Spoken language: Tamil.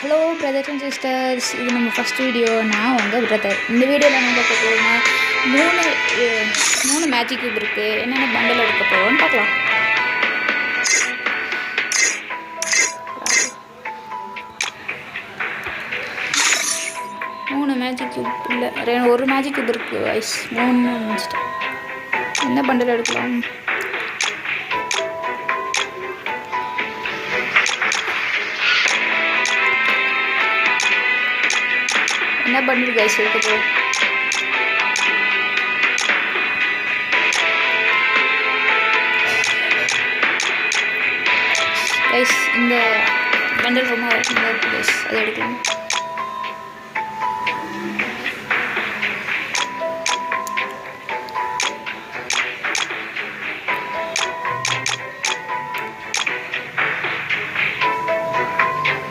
ஹலோ பிரதர்ஸ் அண்ட் சிஸ்டர்ஸ், இது நம்ம ஃபஸ்ட் வீடியோ. நான் உங்கள் பிரதர். இந்த வீடியோவில் நம்ம பார்க்க போகிறோம்னா மூணு மேஜிக் கியூப் இருக்குது. என்னென்ன பண்டல் எடுக்க போகிறோம்னு பார்க்கலாம். மூணு மேஜிக் கியூப் இல்லை, ஒரு மேஜிக் கியூப் இருக்குது வைஸ். மூணு நினச்சிட்டேன். என்ன பண்டல் எடுக்கலாம்? என்ன பண்டில் கைஸ் எடுக்க போகிறோம்? கைஸ் இந்த பண்டல் ரொம்ப நல்லா இருக்குது கைஸ், அதை எடுக்கலாம்.